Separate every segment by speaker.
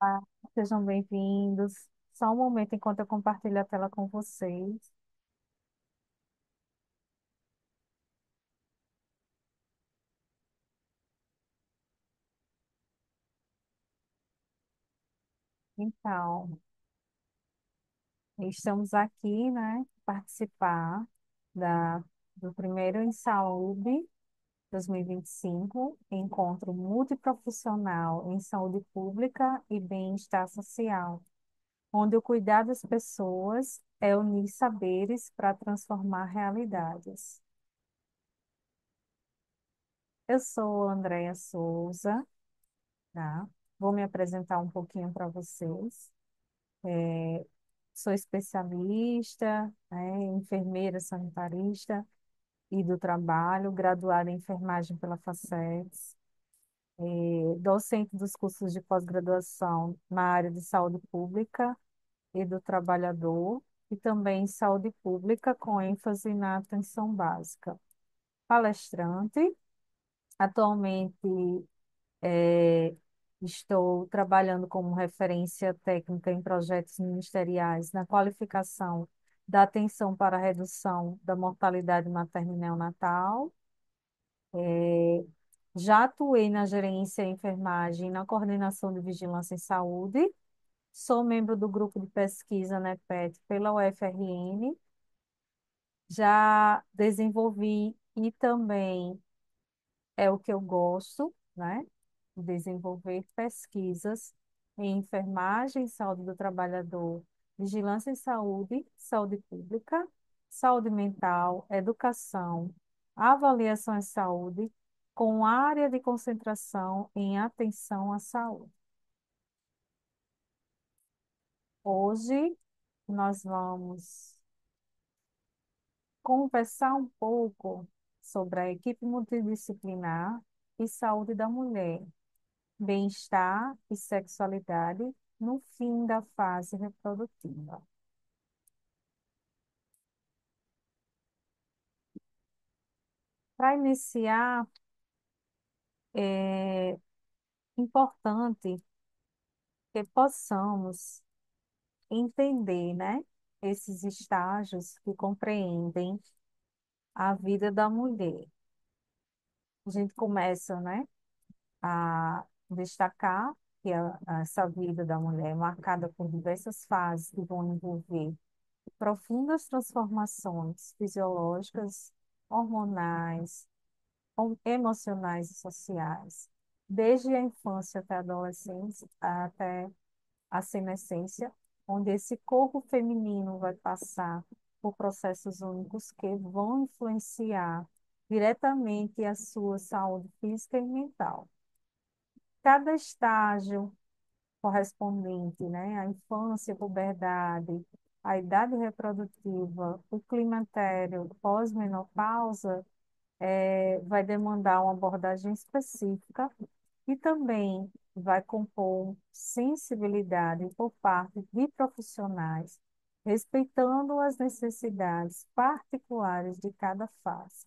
Speaker 1: Ah, sejam bem-vindos. Só um momento enquanto eu compartilho a tela com vocês. Então, estamos aqui, né, participar da, do primeiro em Saúde 2025, encontro multiprofissional em saúde pública e bem-estar social, onde o cuidar das pessoas é unir saberes para transformar realidades. Eu sou Andréia Souza, tá? Vou me apresentar um pouquinho para vocês. Sou especialista, né, enfermeira sanitarista e do trabalho, graduada em enfermagem pela Facetes, docente dos cursos de pós-graduação na área de saúde pública e do trabalhador, e também em saúde pública com ênfase na atenção básica. Palestrante, atualmente É, estou trabalhando como referência técnica em projetos ministeriais na qualificação da atenção para a redução da mortalidade materna e neonatal. É, Já atuei na gerência em enfermagem e na coordenação de vigilância em saúde. Sou membro do grupo de pesquisa NEPET pela UFRN. Já desenvolvi e também é o que eu gosto, né? Desenvolver pesquisas em enfermagem, saúde do trabalhador, vigilância em saúde, saúde pública, saúde mental, educação, avaliação em saúde, com área de concentração em atenção à saúde. Hoje nós vamos conversar um pouco sobre a equipe multidisciplinar e saúde da mulher, bem-estar e sexualidade no fim da fase reprodutiva. Para iniciar, é importante que possamos entender, né, esses estágios que compreendem a vida da mulher. A gente começa, né, a destacar que essa vida da mulher é marcada por diversas fases que vão envolver profundas transformações fisiológicas, hormonais, emocionais e sociais, desde a infância até a adolescência, até a senescência, onde esse corpo feminino vai passar por processos únicos que vão influenciar diretamente a sua saúde física e mental. Cada estágio correspondente, né, à infância, puberdade, a idade reprodutiva, o climatério, pós-menopausa, vai demandar uma abordagem específica e também vai compor sensibilidade por parte de profissionais, respeitando as necessidades particulares de cada fase.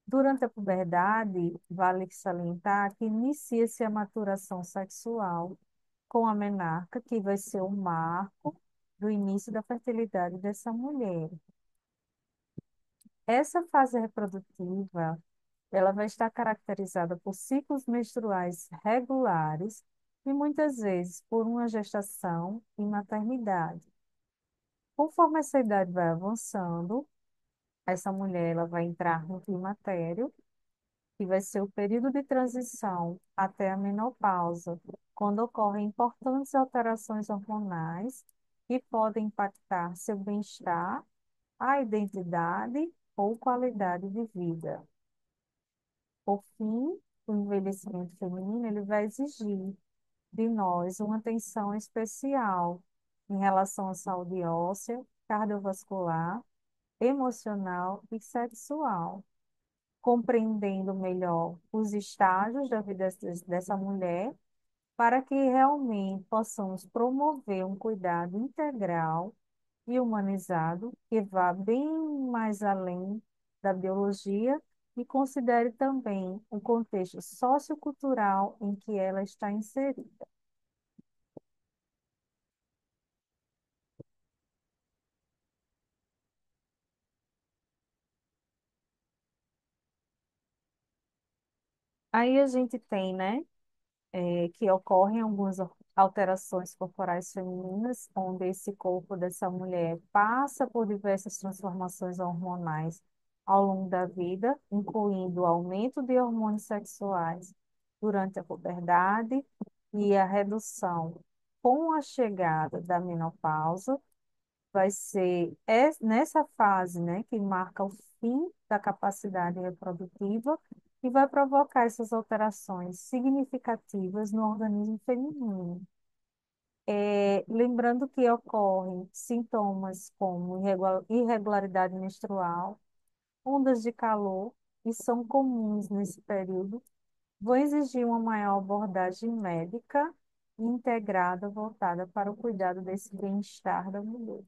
Speaker 1: Durante a puberdade, vale salientar que inicia-se a maturação sexual com a menarca, que vai ser o marco do início da fertilidade dessa mulher. Essa fase reprodutiva, ela vai estar caracterizada por ciclos menstruais regulares e muitas vezes por uma gestação e maternidade. Conforme essa idade vai avançando, essa mulher ela vai entrar no climatério, que vai ser o período de transição até a menopausa, quando ocorrem importantes alterações hormonais que podem impactar seu bem-estar, a identidade ou qualidade de vida. Por fim, o envelhecimento feminino ele vai exigir de nós uma atenção especial em relação à saúde óssea, cardiovascular, emocional e sexual, compreendendo melhor os estágios da vida dessa mulher, para que realmente possamos promover um cuidado integral e humanizado que vá bem mais além da biologia e considere também o contexto sociocultural em que ela está inserida. Aí a gente tem, né, que ocorrem algumas alterações corporais femininas, onde esse corpo dessa mulher passa por diversas transformações hormonais ao longo da vida, incluindo o aumento de hormônios sexuais durante a puberdade e a redução com a chegada da menopausa. Vai ser nessa fase, né, que marca o fim da capacidade reprodutiva e vai provocar essas alterações significativas no organismo feminino. Lembrando que ocorrem sintomas como irregularidade menstrual, ondas de calor, e são comuns nesse período, vão exigir uma maior abordagem médica integrada, voltada para o cuidado desse bem-estar da mulher.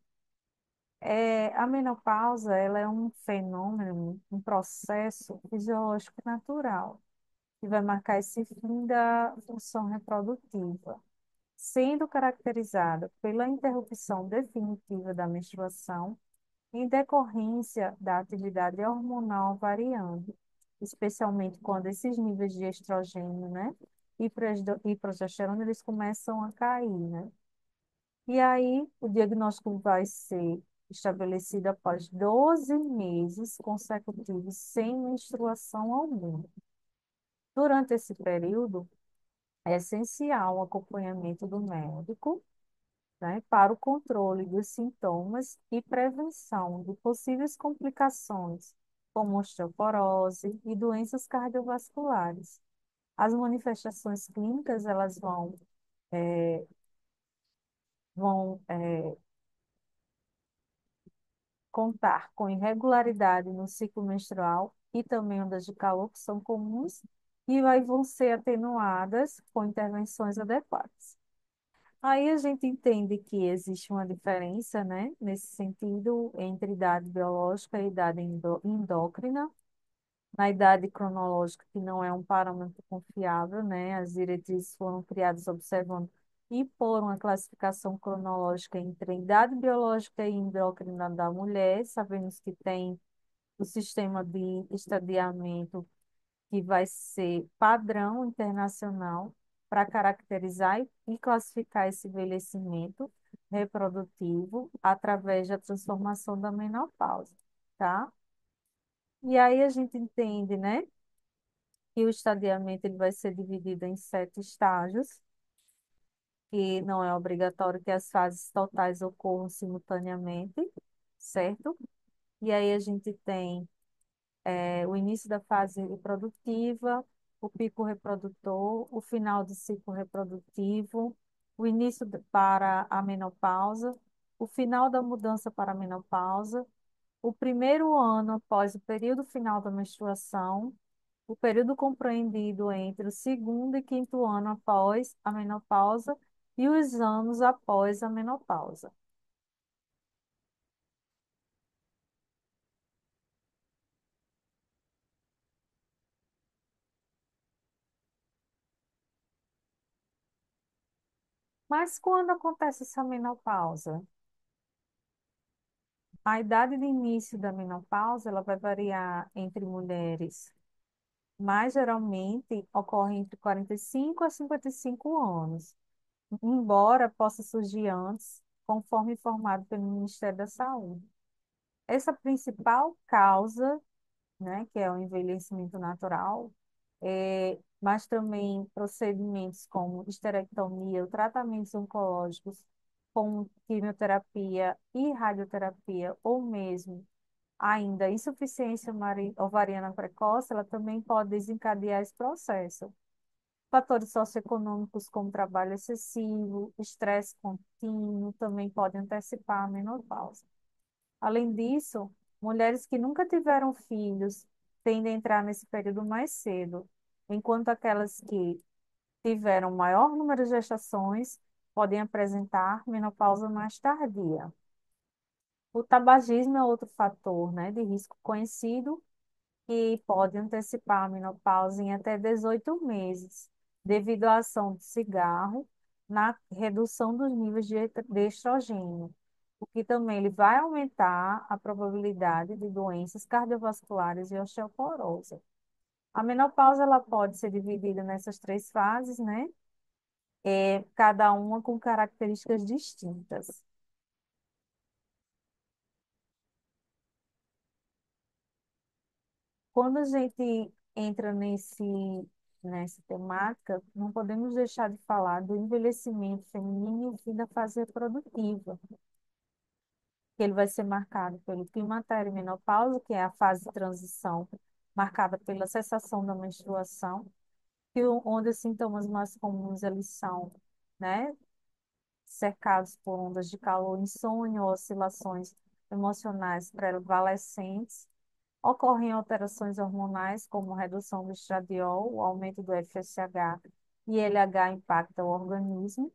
Speaker 1: A menopausa, ela é um fenômeno, um processo fisiológico natural, que vai marcar esse fim da função reprodutiva, sendo caracterizada pela interrupção definitiva da menstruação em decorrência da atividade hormonal variando, especialmente quando esses níveis de estrogênio, né, e progesterona, eles começam a cair, né? E aí, o diagnóstico vai ser estabelecido após 12 meses consecutivos sem menstruação alguma. Durante esse período, é essencial o acompanhamento do médico, né, para o controle dos sintomas e prevenção de possíveis complicações, como osteoporose e doenças cardiovasculares. As manifestações clínicas, elas vão contar com irregularidade no ciclo menstrual e também ondas de calor, que são comuns, e vão ser atenuadas com intervenções adequadas. Aí a gente entende que existe uma diferença, né, nesse sentido, entre idade biológica e idade endócrina. Na idade cronológica, que não é um parâmetro confiável, né, as diretrizes foram criadas observando e por uma classificação cronológica entre a idade biológica e endócrina da mulher. Sabemos que tem o sistema de estadiamento que vai ser padrão internacional para caracterizar e classificar esse envelhecimento reprodutivo através da transformação da menopausa, tá? E aí a gente entende, né, que o estadiamento ele vai ser dividido em 7 estágios, e não é obrigatório que as fases totais ocorram simultaneamente, certo? E aí a gente tem o início da fase reprodutiva, o pico reprodutor, o final do ciclo reprodutivo, o início para a menopausa, o final da mudança para a menopausa, o primeiro ano após o período final da menstruação, o período compreendido entre o segundo e quinto ano após a menopausa e os anos após a menopausa. Mas quando acontece essa menopausa? A idade de início da menopausa, ela vai variar entre mulheres, mas geralmente ocorre entre 45 a 55 anos, embora possa surgir antes, conforme informado pelo Ministério da Saúde. Essa principal causa, né, que é o envelhecimento natural, mas também procedimentos como esterectomia, tratamentos oncológicos, como quimioterapia e radioterapia, ou mesmo ainda insuficiência ovariana precoce, ela também pode desencadear esse processo. Fatores socioeconômicos como trabalho excessivo, estresse contínuo, também podem antecipar a menopausa. Além disso, mulheres que nunca tiveram filhos tendem a entrar nesse período mais cedo, enquanto aquelas que tiveram maior número de gestações podem apresentar menopausa mais tardia. O tabagismo é outro fator, né, de risco conhecido que pode antecipar a menopausa em até 18 meses, devido à ação do cigarro na redução dos níveis de estrogênio, o que também ele vai aumentar a probabilidade de doenças cardiovasculares e osteoporose. A menopausa ela pode ser dividida nessas três fases, né? Cada uma com características distintas. Quando a gente entra nessa temática, não podemos deixar de falar do envelhecimento feminino e o fim da fase reprodutiva, que ele vai ser marcado pelo climatério e menopausa, que é a fase de transição, marcada pela cessação da menstruação, onde os sintomas mais comuns eles são, né, cercados por ondas de calor, insônia, oscilações emocionais pré-adolescentes. Ocorrem alterações hormonais, como redução do estradiol, o aumento do FSH e LH impacta o organismo.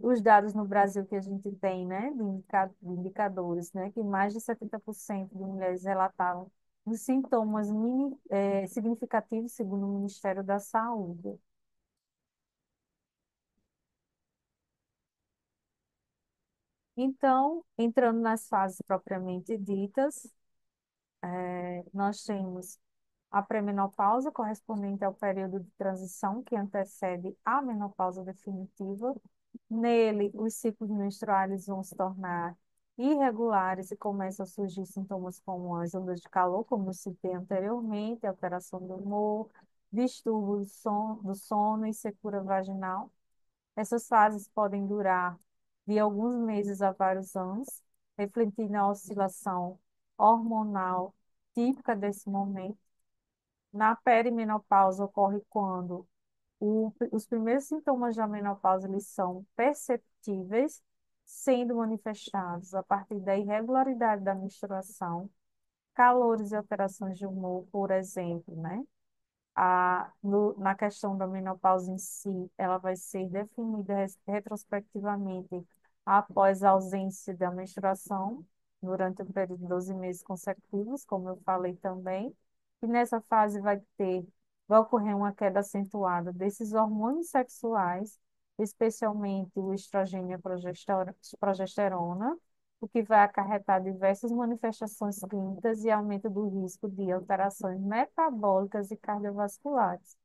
Speaker 1: Os dados no Brasil que a gente tem, né, de indicadores, né, que mais de 70% de mulheres relataram os sintomas significativos, segundo o Ministério da Saúde. Então, entrando nas fases propriamente ditas, nós temos a pré-menopausa, correspondente ao período de transição que antecede a menopausa definitiva. Nele, os ciclos menstruais vão se tornar irregulares e começam a surgir sintomas como as ondas de calor, como eu citei anteriormente, alteração do humor, distúrbio do sono e secura vaginal. Essas fases podem durar de alguns meses a vários anos, refletindo a oscilação hormonal típica desse momento. Na perimenopausa ocorre quando os primeiros sintomas da menopausa eles são perceptíveis, sendo manifestados a partir da irregularidade da menstruação, calores e alterações de humor, por exemplo, né? Na questão da menopausa em si, ela vai ser definida retrospectivamente após a ausência da menstruação, durante um período de 12 meses consecutivos, como eu falei também. E nessa fase vai ocorrer uma queda acentuada desses hormônios sexuais, especialmente o estrogênio e a progesterona, o que vai acarretar diversas manifestações clínicas e aumento do risco de alterações metabólicas e cardiovasculares.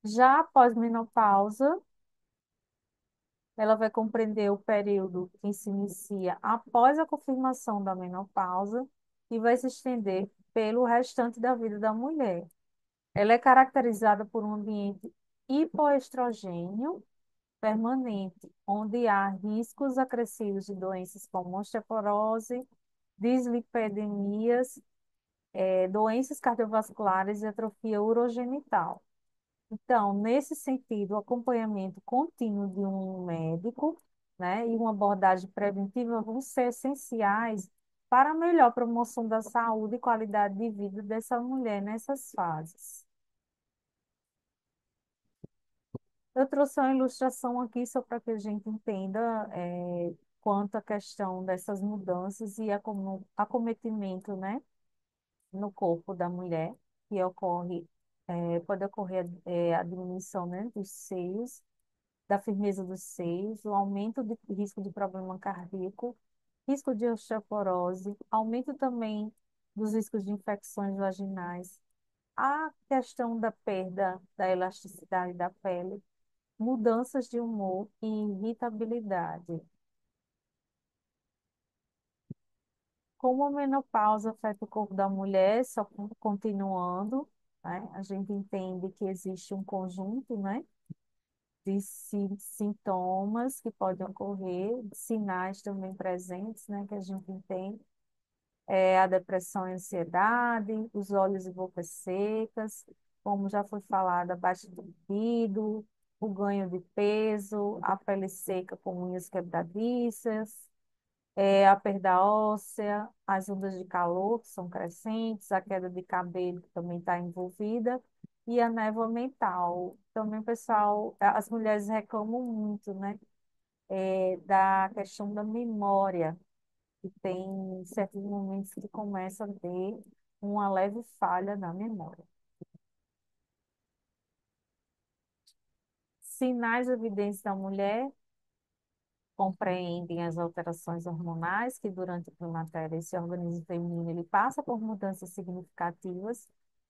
Speaker 1: Já após menopausa, ela vai compreender o período que se inicia após a confirmação da menopausa e vai se estender pelo restante da vida da mulher. Ela é caracterizada por um ambiente hipoestrogênio permanente, onde há riscos acrescidos de doenças como osteoporose, dislipidemias, doenças cardiovasculares e atrofia urogenital. Então, nesse sentido, o acompanhamento contínuo de um médico, né, e uma abordagem preventiva vão ser essenciais para a melhor promoção da saúde e qualidade de vida dessa mulher nessas fases. Eu trouxe uma ilustração aqui só para que a gente entenda quanto à questão dessas mudanças e acometimento, né, no corpo da mulher, que pode ocorrer a diminuição, né, dos seios, da firmeza dos seios, o aumento de risco de problema cardíaco, risco de osteoporose, aumento também dos riscos de infecções vaginais, a questão da perda da elasticidade da pele, mudanças de humor e irritabilidade. Como a menopausa afeta o corpo da mulher, só continuando, né? A gente entende que existe um conjunto, né, de sintomas que podem ocorrer, sinais também presentes, né, que a gente entende. A depressão e a ansiedade, os olhos e boca secas, como já foi falado, a baixa libido, o ganho de peso, a pele seca com unhas quebradiças, a perda óssea, as ondas de calor que são crescentes, a queda de cabelo que também está envolvida, e a névoa mental. Também, pessoal, as mulheres reclamam muito, né, da questão da memória, que tem certos momentos que começa a ter uma leve falha na memória. Sinais evidentes da mulher compreendem as alterações hormonais que durante o climatério esse organismo feminino ele passa por mudanças significativas,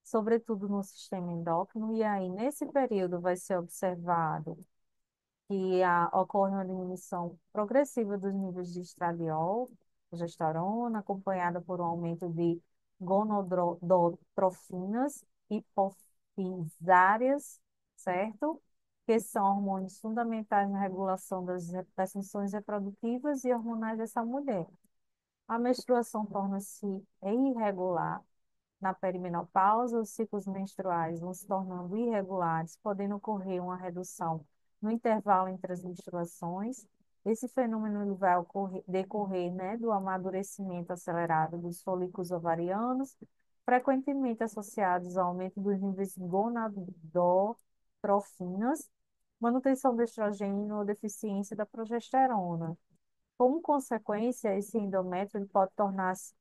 Speaker 1: sobretudo no sistema endócrino, e aí nesse período vai ser observado que ocorre uma diminuição progressiva dos níveis de estradiol, progesterona, acompanhada por um aumento de gonodotrofinas hipofisárias, certo? Que são hormônios fundamentais na regulação das funções reprodutivas e hormonais dessa mulher. A menstruação torna-se irregular na perimenopausa, os ciclos menstruais vão se tornando irregulares, podendo ocorrer uma redução no intervalo entre as menstruações. Esse fenômeno ele vai decorrer, né, do amadurecimento acelerado dos folículos ovarianos, frequentemente associados ao aumento dos níveis de gonadotrofinas, manutenção do estrogênio ou deficiência da progesterona. Como consequência, esse endométrio ele pode tornar-se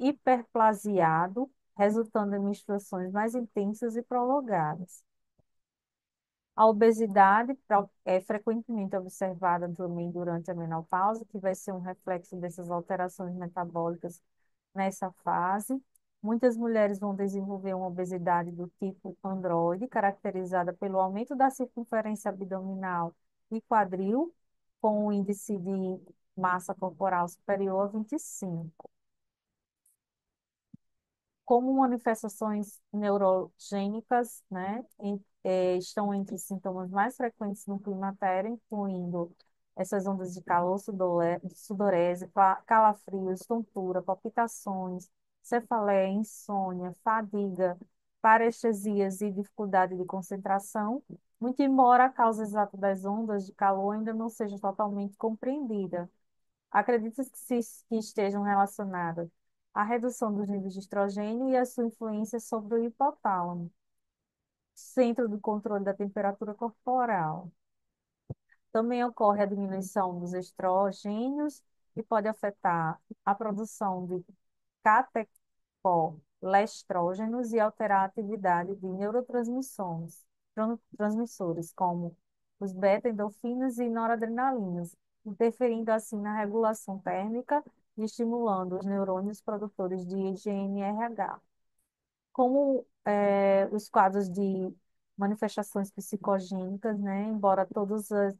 Speaker 1: hiperplasiado, resultando em menstruações mais intensas e prolongadas. A obesidade é frequentemente observada também durante a menopausa, que vai ser um reflexo dessas alterações metabólicas nessa fase. Muitas mulheres vão desenvolver uma obesidade do tipo androide, caracterizada pelo aumento da circunferência abdominal e quadril, com um índice de massa corporal superior a 25. Como manifestações neurogênicas, né, estão entre os sintomas mais frequentes no climatério, incluindo essas ondas de calor, sudorese, calafrios, tontura, palpitações, cefaleia, insônia, fadiga, parestesias e dificuldade de concentração, muito embora a causa exata das ondas de calor ainda não seja totalmente compreendida. Acredita-se que estejam relacionadas à redução dos níveis de estrogênio e a sua influência sobre o hipotálamo, centro do controle da temperatura corporal. Também ocorre a diminuição dos estrogênios e pode afetar a produção de catecolestrógenos e alterar a atividade de transmissores, como os beta-endorfinas e noradrenalinas, interferindo assim na regulação térmica e estimulando os neurônios produtores de GNRH. Como os quadros de manifestações psicogênicas, né, embora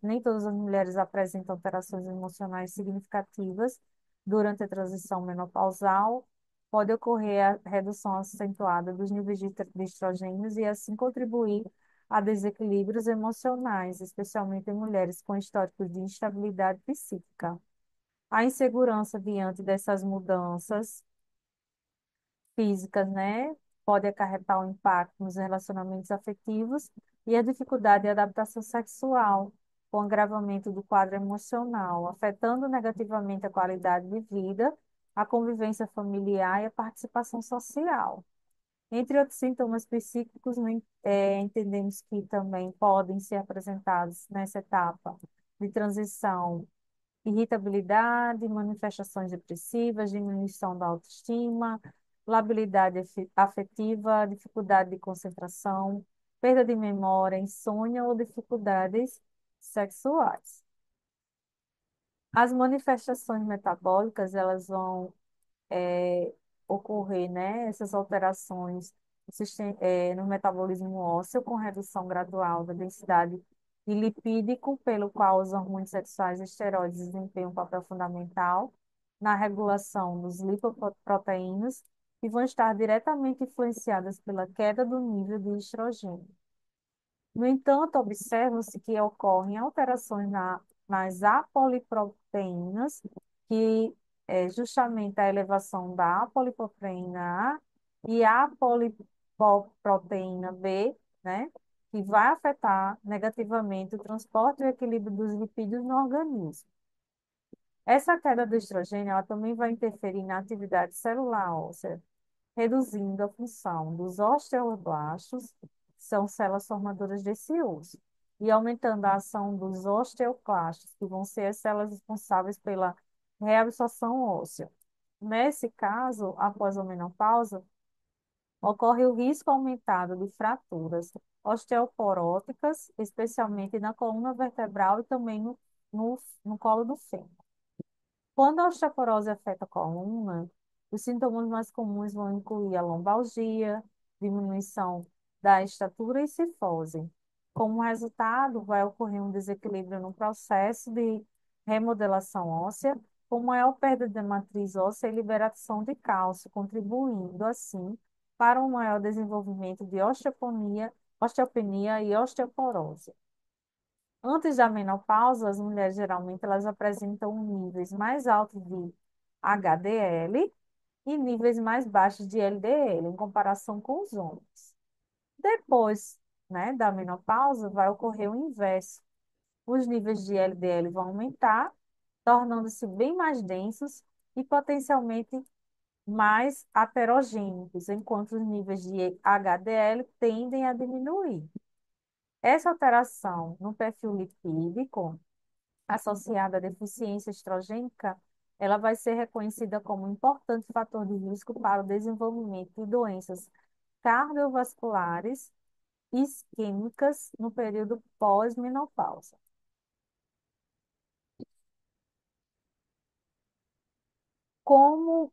Speaker 1: nem todas as mulheres apresentam alterações emocionais significativas durante a transição menopausal, pode ocorrer a redução acentuada dos níveis de estrogênios e assim contribuir a desequilíbrios emocionais, especialmente em mulheres com históricos de instabilidade psíquica. A insegurança diante dessas mudanças físicas, né? Pode acarretar um impacto nos relacionamentos afetivos e a dificuldade de adaptação sexual, com agravamento do quadro emocional, afetando negativamente a qualidade de vida, a convivência familiar e a participação social. Entre outros sintomas psíquicos, né, entendemos que também podem ser apresentados nessa etapa de transição irritabilidade, manifestações depressivas, diminuição da autoestima, labilidade afetiva, dificuldade de concentração, perda de memória, insônia ou dificuldades sexuais. As manifestações metabólicas, elas vão é, ocorrer, né, essas alterações no metabolismo ósseo, com redução gradual da densidade de lipídico, pelo qual os hormônios sexuais e esteroides desempenham um papel fundamental na regulação dos lipoproteínas e vão estar diretamente influenciadas pela queda do nível de estrogênio. No entanto, observa-se que ocorrem alterações nas apoliproteínas, que é justamente a elevação da apolipoproteína A e a apolipoproteína B, né, que vai afetar negativamente o transporte e o equilíbrio dos lipídios no organismo. Essa queda do estrogênio, ela também vai interferir na atividade celular óssea, reduzindo a função dos osteoblastos, que são células formadoras desse osso, e aumentando a ação dos osteoclastos, que vão ser as células responsáveis pela reabsorção óssea. Nesse caso, após a menopausa, ocorre o risco aumentado de fraturas osteoporóticas, especialmente na coluna vertebral e também no colo do fêmur. Quando a osteoporose afeta a coluna, os sintomas mais comuns vão incluir a lombalgia, diminuição da estatura e cifose. Como resultado, vai ocorrer um desequilíbrio no processo de remodelação óssea, com maior perda da matriz óssea e liberação de cálcio, contribuindo, assim, para um maior desenvolvimento de osteopenia e osteoporose. Antes da menopausa, as mulheres geralmente elas apresentam níveis mais altos de HDL e níveis mais baixos de LDL, em comparação com os homens. Depois, né, da menopausa, vai ocorrer o inverso. Os níveis de LDL vão aumentar, tornando-se bem mais densos e potencialmente mais aterogênicos, enquanto os níveis de HDL tendem a diminuir. Essa alteração no perfil lipídico, associada à deficiência estrogênica, ela vai ser reconhecida como um importante fator de risco para o desenvolvimento de doenças cardiovasculares isquêmicas no período pós-menopausa. Como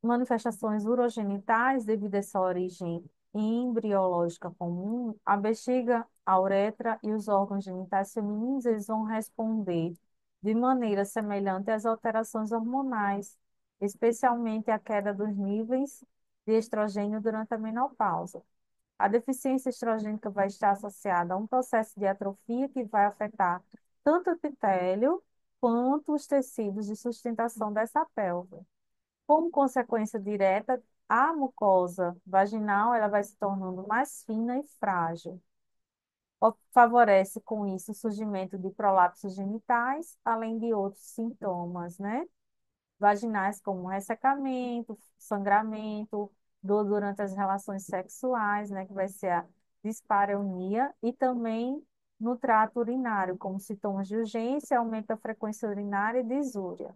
Speaker 1: manifestações urogenitais devido a essa origem embriológica comum, a bexiga, a uretra e os órgãos genitais femininos eles vão responder de maneira semelhante às alterações hormonais, especialmente a queda dos níveis de estrogênio durante a menopausa. A deficiência estrogênica vai estar associada a um processo de atrofia que vai afetar tanto o epitélio quanto os tecidos de sustentação dessa pelve. Como consequência direta, a mucosa vaginal ela vai se tornando mais fina e frágil. Favorece com isso o surgimento de prolapsos genitais, além de outros sintomas, né? Vaginais como ressecamento, sangramento, dor durante as relações sexuais, né? Que vai ser a dispareunia, e também no trato urinário, como sintomas de urgência, aumento da frequência urinária e disúria.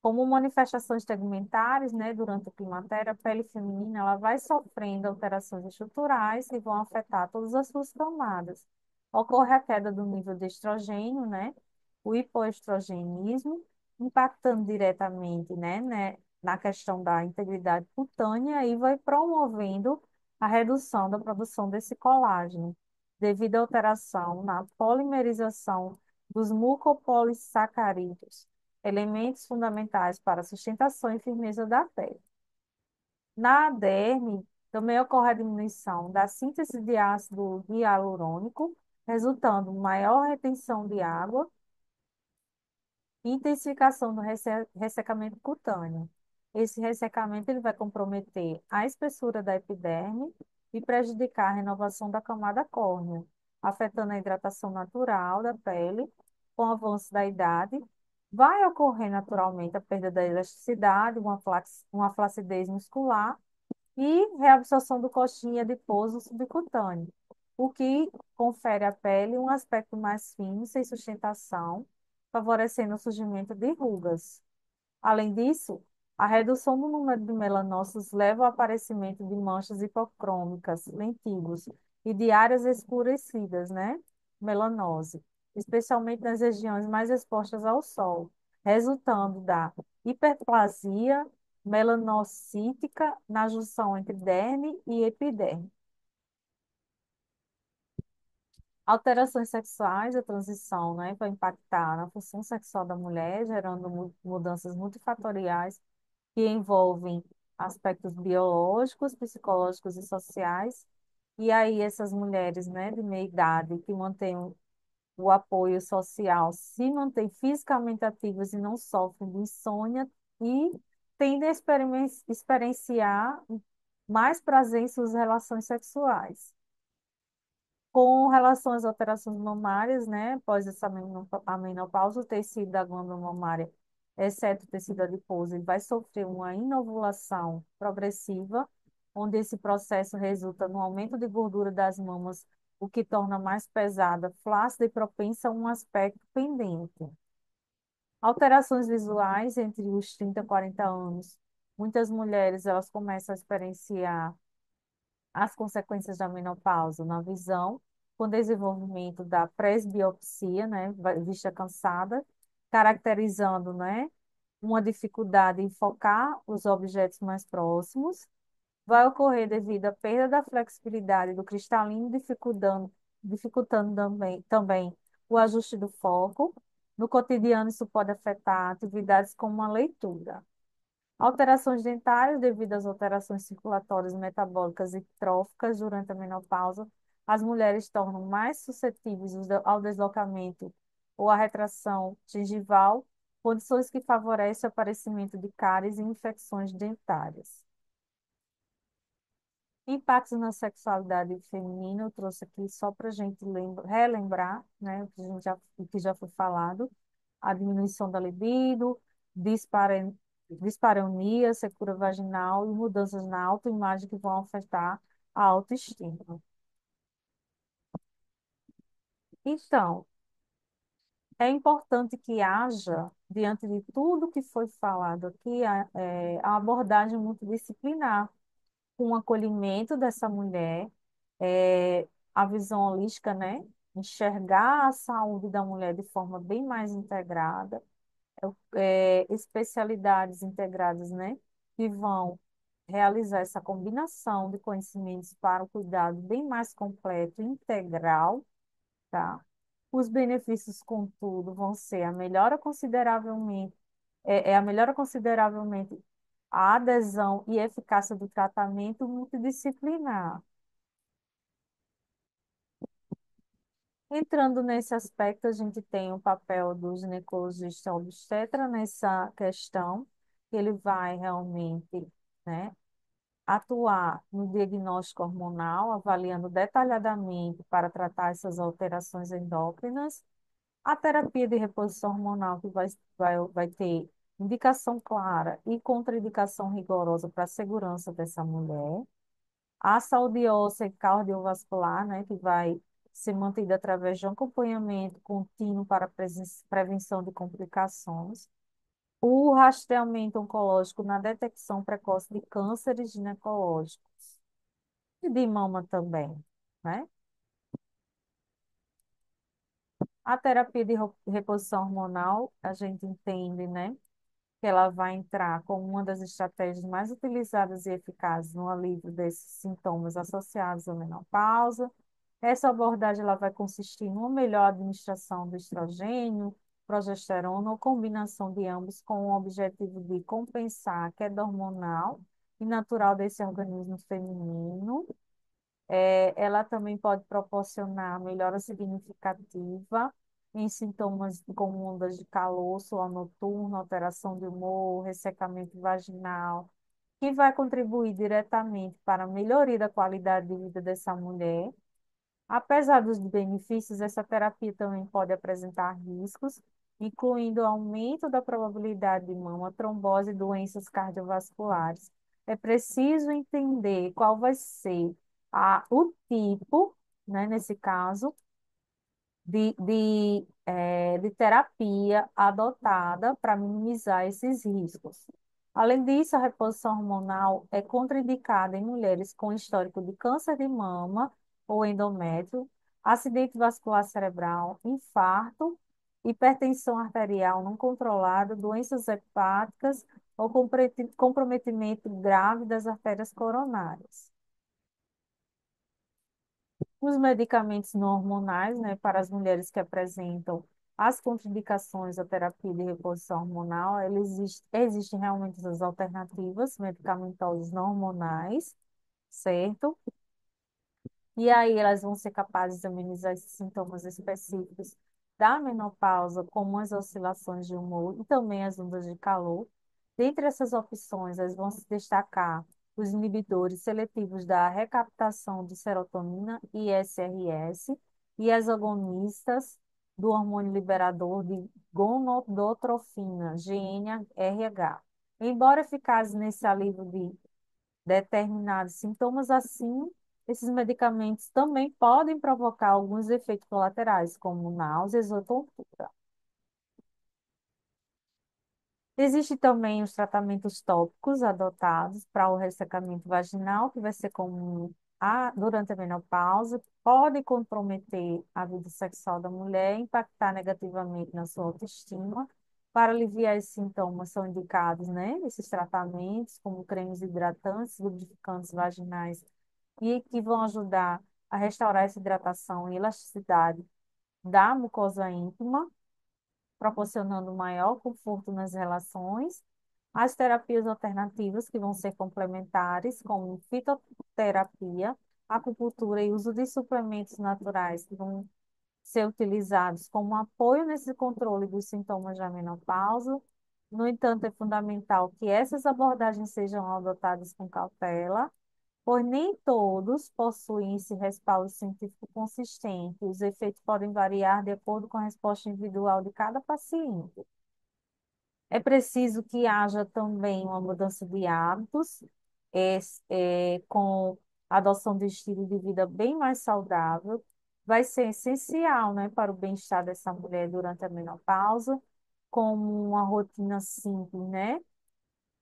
Speaker 1: Como manifestações tegumentares, né, durante o climatério, a pele feminina ela vai sofrendo alterações estruturais que vão afetar todas as suas camadas. Ocorre a queda do nível de estrogênio, né, o hipoestrogenismo, impactando diretamente, na questão da integridade cutânea e vai promovendo a redução da produção desse colágeno, devido à alteração na polimerização dos mucopolissacarídeos, elementos fundamentais para a sustentação e firmeza da pele. Na derme, também ocorre a diminuição da síntese de ácido hialurônico, resultando em maior retenção de água e intensificação do ressecamento cutâneo. Esse ressecamento ele vai comprometer a espessura da epiderme e prejudicar a renovação da camada córnea, afetando a hidratação natural da pele com o avanço da idade. Vai ocorrer naturalmente a perda da elasticidade, uma flacidez muscular e reabsorção do coxinha adiposo subcutâneo, o que confere à pele um aspecto mais fino, sem sustentação, favorecendo o surgimento de rugas. Além disso, a redução do número de melanócitos leva ao aparecimento de manchas hipocrômicas, lentigos e de áreas escurecidas, né? Melanose, especialmente nas regiões mais expostas ao sol, resultando da hiperplasia melanocítica na junção entre derme e epiderme. Alterações sexuais, a transição, né, vai impactar na função sexual da mulher, gerando mudanças multifatoriais que envolvem aspectos biológicos, psicológicos e sociais. E aí essas mulheres, né, de meia idade que mantêm o apoio social, se mantêm fisicamente ativas e não sofrem de insônia e tendem a experienciar mais prazer em suas relações sexuais. Com relação às alterações mamárias, né, após a menopausa, o tecido da glândula mamária, exceto o tecido adiposo, ele vai sofrer uma inovulação progressiva, onde esse processo resulta no aumento de gordura das mamas, o que torna mais pesada, flácida e propensa a um aspecto pendente. Alterações visuais entre os 30 e 40 anos. Muitas mulheres elas começam a experienciar as consequências da menopausa na visão, com desenvolvimento da presbiopsia, né, vista cansada, caracterizando, né, uma dificuldade em focar os objetos mais próximos, vai ocorrer devido à perda da flexibilidade do cristalino, dificultando também o ajuste do foco. No cotidiano, isso pode afetar atividades como a leitura. Alterações dentárias devido às alterações circulatórias, metabólicas e tróficas durante a menopausa, as mulheres tornam mais suscetíveis ao deslocamento ou à retração gengival, condições que favorecem o aparecimento de cáries e infecções dentárias. Impactos na sexualidade feminina, eu trouxe aqui só para a gente relembrar, né, o que já foi falado, a diminuição da libido, dispare- dispareunia, secura vaginal e mudanças na autoimagem que vão afetar a autoestima. Então, é importante que haja, diante de tudo que foi falado aqui, a abordagem multidisciplinar, com o acolhimento dessa mulher, a visão holística, né? Enxergar a saúde da mulher de forma bem mais integrada, especialidades integradas, né? Que vão realizar essa combinação de conhecimentos para o cuidado bem mais completo e integral, tá? Os benefícios, contudo, vão ser a melhora consideravelmente a adesão e eficácia do tratamento multidisciplinar. Entrando nesse aspecto, a gente tem o papel do ginecologista obstetra nessa questão, que ele vai realmente, né, atuar no diagnóstico hormonal, avaliando detalhadamente para tratar essas alterações endócrinas. A terapia de reposição hormonal, que vai ter indicação clara e contraindicação rigorosa para a segurança dessa mulher. A saúde óssea e cardiovascular, né, que vai ser mantida através de um acompanhamento contínuo para a prevenção de complicações. O rastreamento oncológico na detecção precoce de cânceres ginecológicos e de mama também, né? A terapia de reposição hormonal, a gente entende, né, que ela vai entrar como uma das estratégias mais utilizadas e eficazes no alívio desses sintomas associados à menopausa. Essa abordagem ela vai consistir numa melhor administração do estrogênio, progesterona ou combinação de ambos com o objetivo de compensar a queda hormonal e natural desse organismo feminino. Ela também pode proporcionar melhora significativa em sintomas como ondas de calor, suor noturno, alteração de humor, ressecamento vaginal, que vai contribuir diretamente para a melhoria da qualidade de vida dessa mulher. Apesar dos benefícios, essa terapia também pode apresentar riscos, incluindo o aumento da probabilidade de mama, trombose e doenças cardiovasculares. É preciso entender qual vai ser o tipo, né, nesse caso, de terapia adotada para minimizar esses riscos. Além disso, a reposição hormonal é contraindicada em mulheres com histórico de câncer de mama ou endométrio, acidente vascular cerebral, infarto, hipertensão arterial não controlada, doenças hepáticas ou comprometimento grave das artérias coronárias. Os medicamentos não hormonais, né, para as mulheres que apresentam as contraindicações à terapia de reposição hormonal, existem realmente as alternativas medicamentosas não hormonais, certo? E aí elas vão ser capazes de amenizar esses sintomas específicos da menopausa, como as oscilações de humor e também as ondas de calor. Dentre essas opções, elas vão se destacar os inibidores seletivos da recaptação de serotonina, ISRS, e as agonistas do hormônio liberador de gonodotrofina, GnRH. Embora eficazes nesse alívio de determinados sintomas assim, esses medicamentos também podem provocar alguns efeitos colaterais, como náuseas ou tontura. Existem também os tratamentos tópicos adotados para o ressecamento vaginal, que vai ser comum durante a menopausa, pode comprometer a vida sexual da mulher, impactar negativamente na sua autoestima. Para aliviar esses sintomas são indicados, né, esses tratamentos, como cremes hidratantes, lubrificantes vaginais, e que vão ajudar a restaurar essa hidratação e elasticidade da mucosa íntima, proporcionando maior conforto nas relações. As terapias alternativas, que vão ser complementares, como fitoterapia, acupuntura e uso de suplementos naturais, que vão ser utilizados como apoio nesse controle dos sintomas da menopausa. No entanto, é fundamental que essas abordagens sejam adotadas com cautela, pois nem todos possuem esse respaldo científico consistente. Os efeitos podem variar de acordo com a resposta individual de cada paciente. É preciso que haja também uma mudança de hábitos, é, com a adoção de um estilo de vida bem mais saudável. Vai ser essencial, né, para o bem-estar dessa mulher durante a menopausa, como uma rotina simples, né?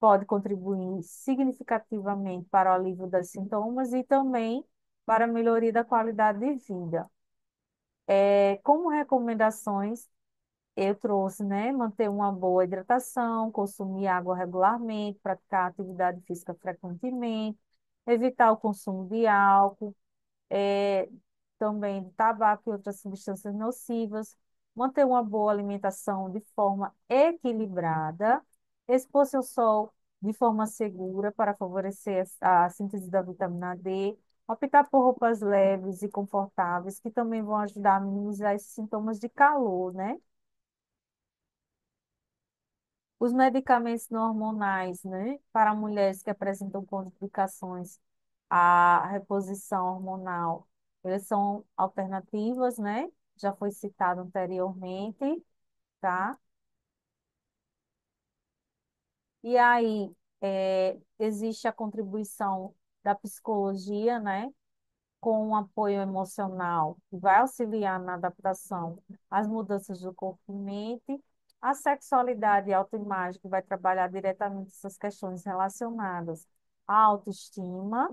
Speaker 1: Pode contribuir significativamente para o alívio dos sintomas e também para a melhoria da qualidade de vida. Como recomendações, eu trouxe, né, manter uma boa hidratação, consumir água regularmente, praticar atividade física frequentemente, evitar o consumo de álcool, eh, também de tabaco e outras substâncias nocivas, manter uma boa alimentação de forma equilibrada, expor-se ao sol de forma segura para favorecer a síntese da vitamina D, optar por roupas leves e confortáveis, que também vão ajudar a minimizar esses sintomas de calor, né? Os medicamentos não hormonais, né, para mulheres que apresentam complicações à reposição hormonal, eles são alternativas, né? Já foi citado anteriormente, tá? E aí, existe a contribuição da psicologia, né? Com um apoio emocional, que vai auxiliar na adaptação às mudanças do corpo e mente, a sexualidade e a autoimagem, que vai trabalhar diretamente essas questões relacionadas à autoestima,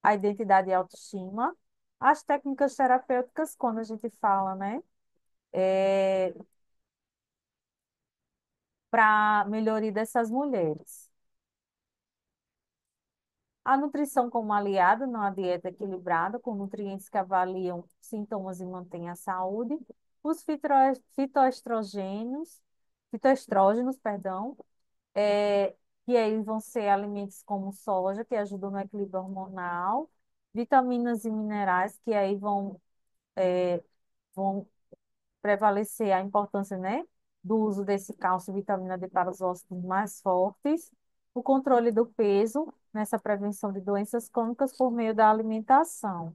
Speaker 1: à identidade e autoestima, as técnicas terapêuticas, quando a gente fala, né, para melhoria dessas mulheres. A nutrição como aliada numa dieta equilibrada, com nutrientes que avaliam sintomas e mantêm a saúde. Os fitoestrógenos, perdão, que aí vão ser alimentos como soja, que ajudam no equilíbrio hormonal. Vitaminas e minerais, que aí vão prevalecer a importância, né, do uso desse cálcio e vitamina D para os ossos mais fortes, o controle do peso nessa prevenção de doenças crônicas por meio da alimentação.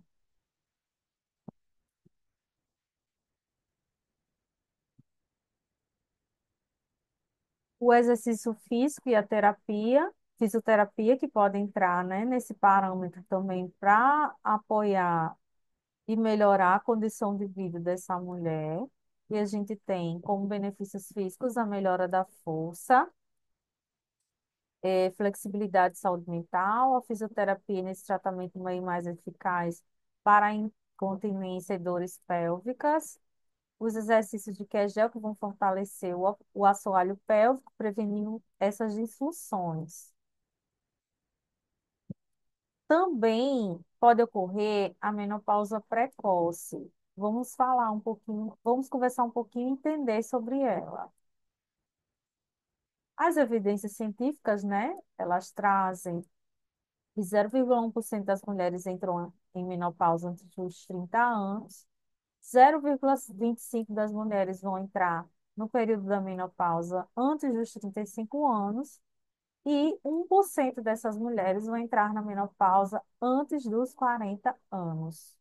Speaker 1: O exercício físico e a fisioterapia que podem entrar, né, nesse parâmetro também para apoiar e melhorar a condição de vida dessa mulher. E a gente tem como benefícios físicos a melhora da força, flexibilidade e saúde mental, a fisioterapia nesse tratamento meio mais eficaz para a incontinência e dores pélvicas, os exercícios de Kegel que vão fortalecer o assoalho pélvico, prevenindo essas disfunções. Também pode ocorrer a menopausa precoce. Vamos falar um pouquinho, vamos conversar um pouquinho e entender sobre ela. As evidências científicas, né, elas trazem que 0,1% das mulheres entram em menopausa antes dos 30 anos, 0,25% das mulheres vão entrar no período da menopausa antes dos 35 anos e 1% dessas mulheres vão entrar na menopausa antes dos 40 anos.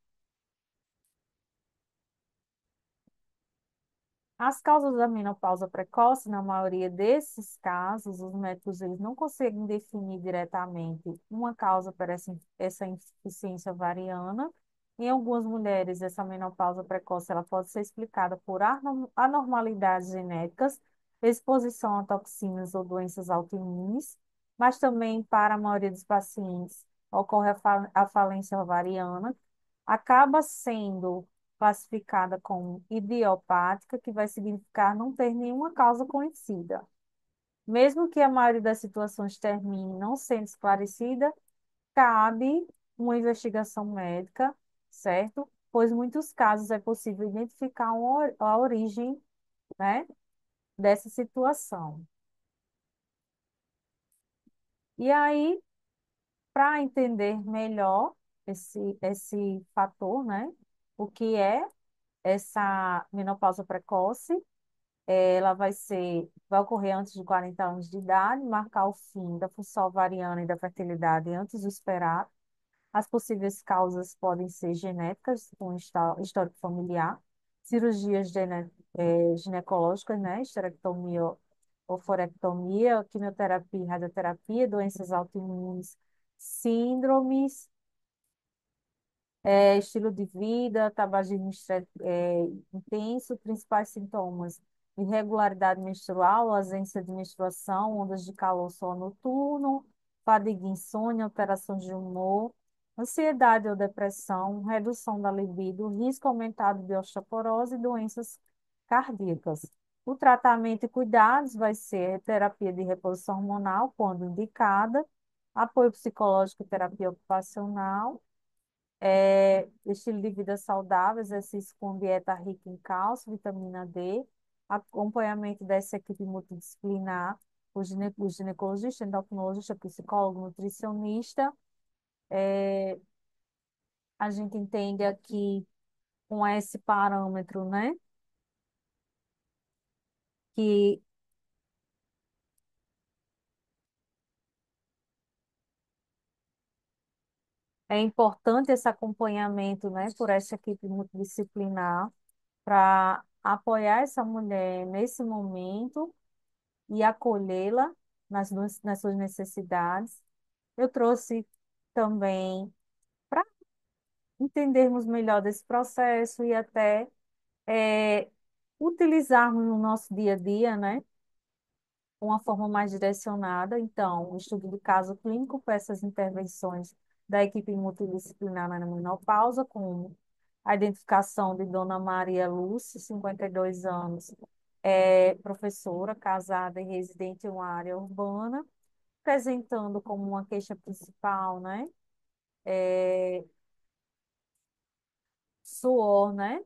Speaker 1: As causas da menopausa precoce, na maioria desses casos, os médicos eles não conseguem definir diretamente uma causa para essa insuficiência ovariana. Em algumas mulheres, essa menopausa precoce ela pode ser explicada por anormalidades genéticas, exposição a toxinas ou doenças autoimunes, mas também para a maioria dos pacientes ocorre a falência ovariana, acaba sendo classificada como idiopática, que vai significar não ter nenhuma causa conhecida. Mesmo que a maioria das situações termine não sendo esclarecida, cabe uma investigação médica, certo? Pois em muitos casos é possível identificar a origem, né, dessa situação. E aí, para entender melhor esse fator, né, o que é essa menopausa precoce, ela vai ocorrer antes de 40 anos de idade, marcar o fim da função ovariana e da fertilidade antes do esperado. As possíveis causas podem ser genéticas, com histórico familiar, cirurgias ginecológicas, né, esterectomia ou forectomia, quimioterapia, radioterapia, doenças autoimunes, síndromes, estilo de vida, tabagismo intenso, principais sintomas: irregularidade menstrual, ausência de menstruação, ondas de calor só noturno, fadiga, insônia, alteração de humor, ansiedade ou depressão, redução da libido, risco aumentado de osteoporose e doenças cardíacas. O tratamento e cuidados vai ser terapia de reposição hormonal, quando indicada, apoio psicológico e terapia ocupacional, estilo de vida saudável, exercício com dieta rica em cálcio, vitamina D, acompanhamento dessa equipe multidisciplinar, o ginecologista, endocrinologista, psicólogo, nutricionista. A gente entende aqui com esse parâmetro, né, que é importante esse acompanhamento, né, por essa equipe multidisciplinar para apoiar essa mulher nesse momento e acolhê-la nas suas necessidades. Eu trouxe também para entendermos melhor desse processo e até eh, utilizarmos no nosso dia a dia, né, uma forma mais direcionada. Então, o estudo de caso clínico para essas intervenções da equipe multidisciplinar na menopausa, com a identificação de Dona Maria Lúcia, 52 anos, professora, casada e residente em uma área urbana, apresentando como uma queixa principal, né? Suor, né?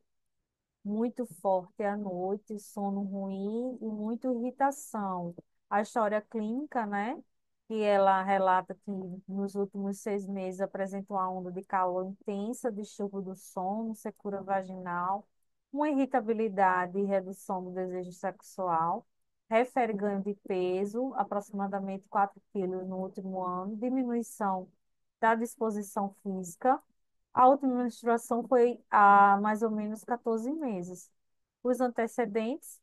Speaker 1: Muito forte à noite, sono ruim e muita irritação. A história clínica, né? Que ela relata que nos últimos 6 meses apresenta uma onda de calor intensa, distúrbio do sono, secura vaginal, uma irritabilidade e redução do desejo sexual. Refere ganho de peso, aproximadamente 4 quilos no último ano, diminuição da disposição física. A última menstruação foi há mais ou menos 14 meses. Os antecedentes,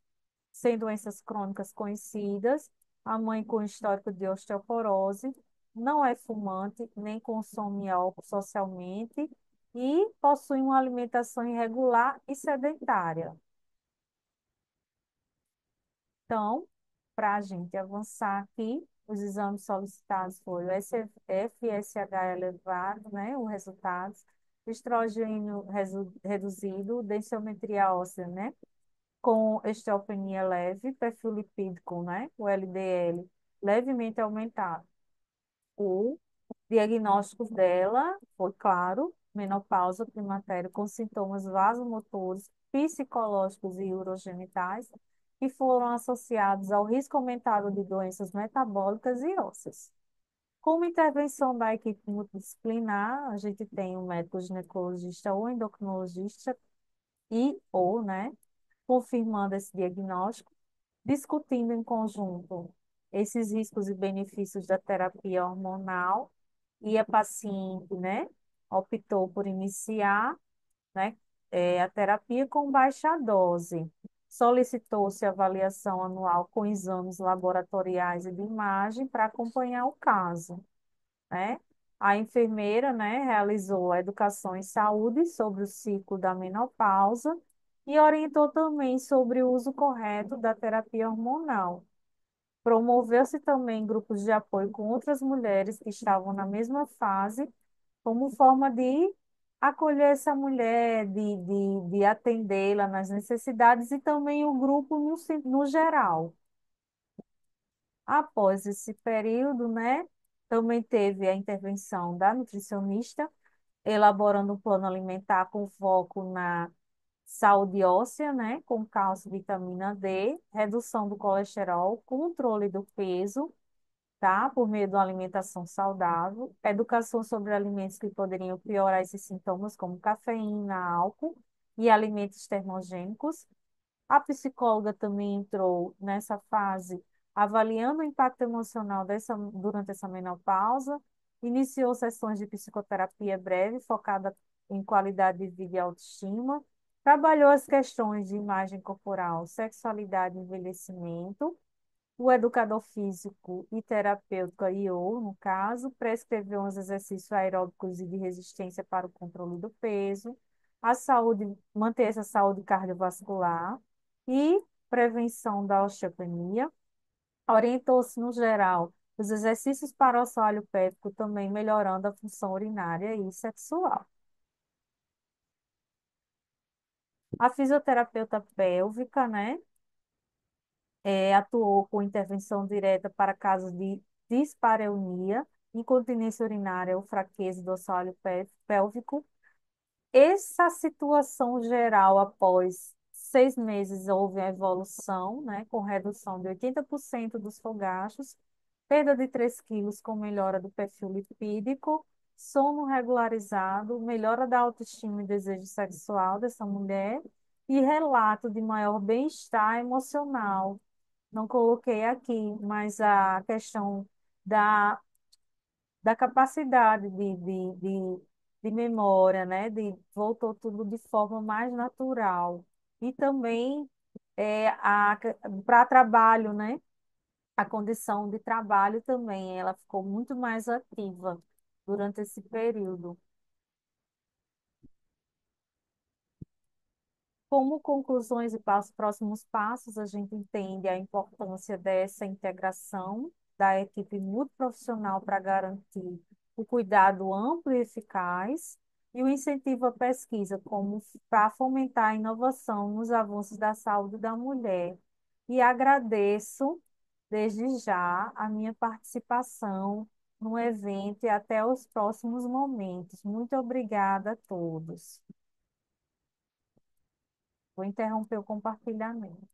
Speaker 1: sem doenças crônicas conhecidas, a mãe com histórico de osteoporose, não é fumante, nem consome álcool socialmente e possui uma alimentação irregular e sedentária. Então, para a gente avançar aqui, os exames solicitados foram o FSH elevado, né, os resultados, estrogênio reduzido, densiometria óssea, né, com osteopenia leve, perfil lipídico, né, o LDL, levemente aumentado. O diagnóstico dela foi, claro, menopausa climatério com sintomas vasomotores, psicológicos e urogenitais, que foram associados ao risco aumentado de doenças metabólicas e ósseas. Como intervenção da equipe multidisciplinar, a gente tem um médico ginecologista ou endocrinologista né, confirmando esse diagnóstico, discutindo em conjunto esses riscos e benefícios da terapia hormonal, e a paciente, né, optou por iniciar, né, a terapia com baixa dose. Solicitou-se avaliação anual com exames laboratoriais e de imagem para acompanhar o caso, né? A enfermeira, né, realizou a educação em saúde sobre o ciclo da menopausa e orientou também sobre o uso correto da terapia hormonal. Promoveu-se também grupos de apoio com outras mulheres que estavam na mesma fase, como forma de acolher essa mulher, de atendê-la nas necessidades e também o grupo no geral. Após esse período, né, também teve a intervenção da nutricionista, elaborando um plano alimentar com foco na saúde óssea, né, com cálcio e vitamina D, redução do colesterol, controle do peso, tá, por meio de uma alimentação saudável, educação sobre alimentos que poderiam piorar esses sintomas, como cafeína, álcool e alimentos termogênicos. A psicóloga também entrou nessa fase, avaliando o impacto emocional durante essa menopausa, iniciou sessões de psicoterapia breve, focada em qualidade de vida e autoestima, trabalhou as questões de imagem corporal, sexualidade e envelhecimento. O educador físico e terapeuta IO, no caso, prescreveu uns exercícios aeróbicos e de resistência para o controle do peso, a saúde, manter essa saúde cardiovascular e prevenção da osteopenia. Orientou-se, no geral, os exercícios para o assoalho pélvico, também melhorando a função urinária e sexual. A fisioterapeuta pélvica, né? Atuou com intervenção direta para casos de dispareunia, incontinência urinária ou fraqueza do assoalho pélvico. Essa situação geral, após 6 meses, houve a evolução, né, com redução de 80% dos fogachos, perda de 3 quilos com melhora do perfil lipídico, sono regularizado, melhora da autoestima e desejo sexual dessa mulher e relato de maior bem-estar emocional. Não coloquei aqui, mas a questão da, da capacidade de memória, né? Voltou tudo de forma mais natural. E também para trabalho, né? A condição de trabalho também, ela ficou muito mais ativa durante esse período. Como conclusões e próximos passos, a gente entende a importância dessa integração da equipe multiprofissional para garantir o cuidado amplo e eficaz e o incentivo à pesquisa, como para fomentar a inovação nos avanços da saúde da mulher. E agradeço desde já a minha participação no evento e até os próximos momentos. Muito obrigada a todos. Vou interromper o compartilhamento.